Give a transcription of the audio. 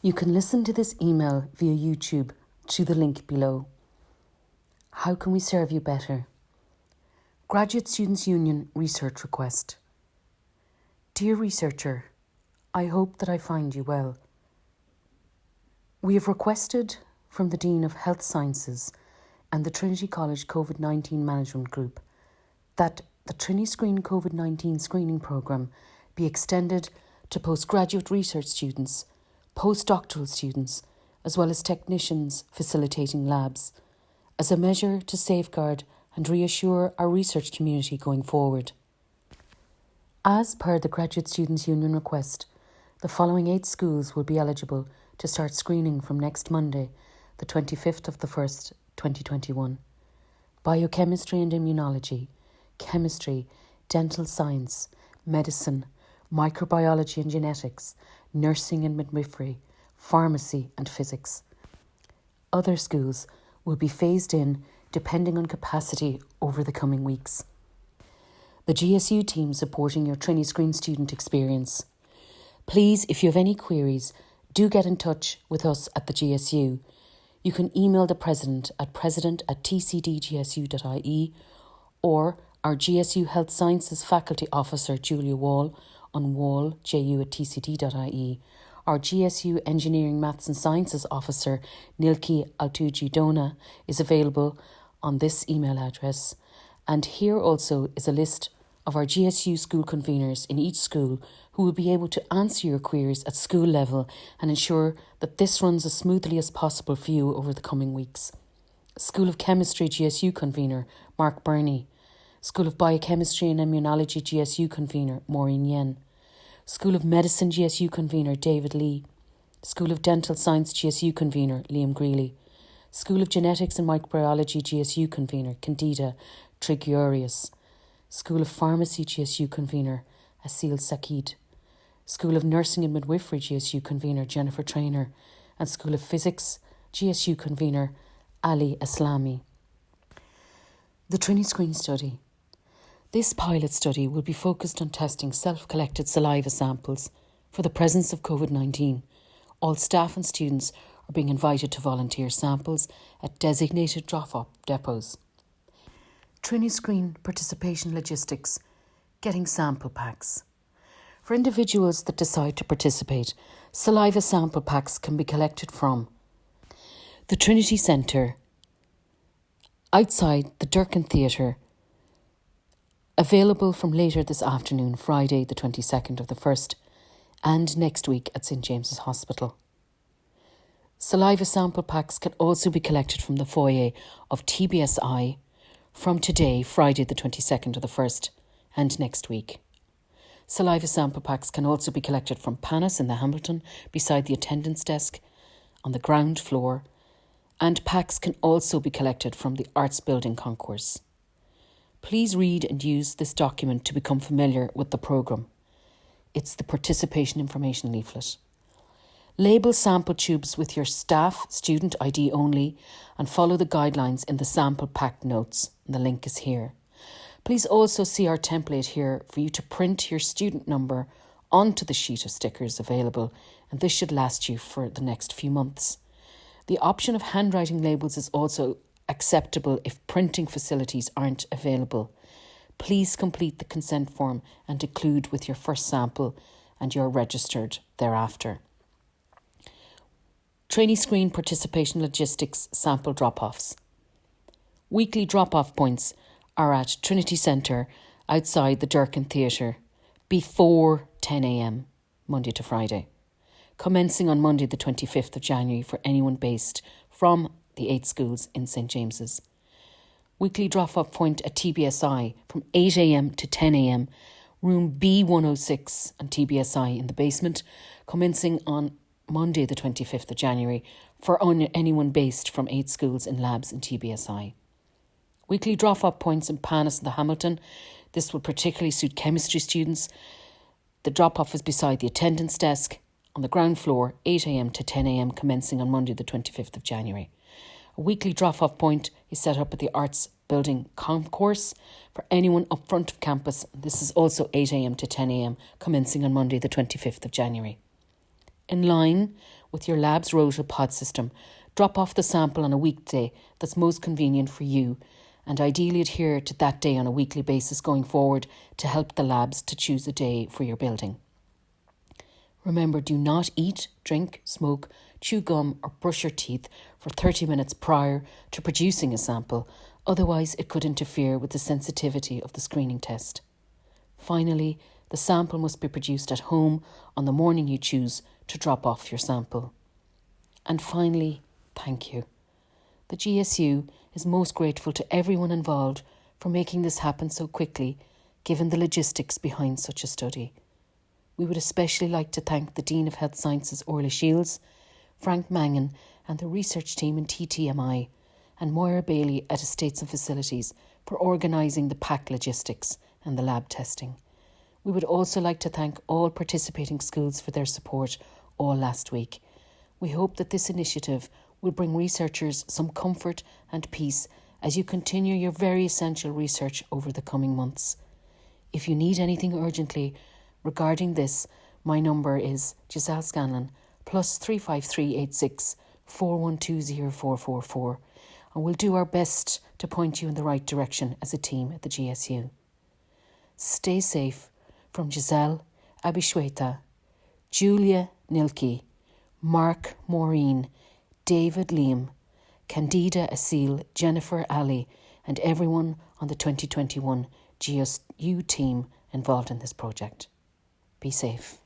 You can listen to this email via YouTube to the link below. How can we serve you better? Graduate Students' Union Research Request. Dear researcher, I hope that I find you well. We have requested from the Dean of Health Sciences and the Trinity College COVID-19 Management Group that the Trini-Sceen COVID-19 screening programme be extended to postgraduate research students, postdoctoral students, as well as technicians facilitating labs, as a measure to safeguard and reassure our research community going forward. As per the Graduate Students' Union request, the following 8 schools will be eligible to start screening from next Monday, the 25th of the 1st, 2021. Biochemistry and Immunology, Chemistry, Dental Science, Medicine, Microbiology and Genetics, Nursing and Midwifery, Pharmacy and Physics. Other schools will be phased in depending on capacity over the coming weeks. The GSU team supporting your Trini-Sceen student experience. Please, if you have any queries, do get in touch with us at the GSU. You can email the President at president@tcdgsu.ie or our GSU Health Sciences Faculty Officer Julia Wall on wallju@tcd.ie. Our GSU Engineering Maths and Sciences Officer Nilki Altuji-Dona is available on this email address. And here also is a list of our GSU school conveners in each school who will be able to answer your queries at school level and ensure that this runs as smoothly as possible for you over the coming weeks. School of Chemistry GSU convener Mark Burney. School of Biochemistry and Immunology GSU convener Maureen Yen. School of Medicine GSU convener David Lee. School of Dental Science GSU convener Liam Greeley. School of Genetics and Microbiology GSU convener Candida Trigurius. School of Pharmacy GSU convener Asil Sakid. School of Nursing and Midwifery GSU convener Jennifer Traynor. And School of Physics GSU convener Ali Aslami. The Trini-Sceen study. This pilot study will be focused on testing self-collected saliva samples for the presence of COVID-19. All staff and students are being invited to volunteer samples at designated drop-off depots. Trini-Sceen participation logistics, getting sample packs. For individuals that decide to participate, saliva sample packs can be collected from the Trinity Centre, outside the Durkin Theatre, available from later this afternoon, Friday the 22nd of the 1st, and next week at St James's Hospital. Saliva sample packs can also be collected from the foyer of TBSI from today, Friday the 22nd of the 1st, and next week. Saliva sample packs can also be collected from Panis in the Hamilton, beside the attendance desk on the ground floor, and packs can also be collected from the Arts Building Concourse. Please read and use this document to become familiar with the programme. It's the participation information leaflet. Label sample tubes with your staff student ID only and follow the guidelines in the sample pack notes. The link is here. Please also see our template here for you to print your student number onto the sheet of stickers available, and this should last you for the next few months. The option of handwriting labels is also acceptable if printing facilities aren't available. Please complete the consent form and include with your first sample, and you're registered thereafter. Trini-Sceen participation logistics sample drop-offs. Weekly drop-off points are at Trinity Centre outside the Durkin Theatre before 10 a.m. Monday to Friday, commencing on Monday the 25th of January for anyone based from the 8 schools in St James's. Weekly drop-off point at TBSI from 8 a.m. to 10 a.m, room B106 and TBSI in the basement, commencing on Monday the 25th of January for anyone based from 8 schools in labs in TBSI. Weekly drop-off points in Panis and the Hamilton. This will particularly suit chemistry students. The drop-off is beside the attendance desk on the ground floor, 8 a.m. to 10 a.m, commencing on Monday the 25th of January. A weekly drop-off point is set up at the Arts Building Concourse for anyone up front of campus. This is also 8 a.m. to 10 a.m, commencing on Monday the 25th of January. In line with your lab's rota pod system, drop off the sample on a weekday that's most convenient for you, and ideally adhere to that day on a weekly basis going forward to help the labs to choose a day for your building. Remember, do not eat, drink, smoke, chew gum or brush your teeth for 30 minutes prior to producing a sample, otherwise it could interfere with the sensitivity of the screening test. Finally, the sample must be produced at home on the morning you choose to drop off your sample. And finally, thank you. The GSU is most grateful to everyone involved for making this happen so quickly, given the logistics behind such a study. We would especially like to thank the Dean of Health Sciences, Orla Shields, Frank Mangan and the research team in TTMI, and Moira Bailey at Estates and Facilities for organising the PAC logistics and the lab testing. We would also like to thank all participating schools for their support all last week. We hope that this initiative will bring researchers some comfort and peace as you continue your very essential research over the coming months. If you need anything urgently regarding this, my number is Giselle Scanlon, plus 35386 4120444, and we'll do our best to point you in the right direction as a team at the GSU. Stay safe from Giselle Abishweta, Julia Nilke, Mark Maureen, David Liam, Candida Asil, Jennifer Ali, and everyone on the 2021 GSU team involved in this project. Be safe.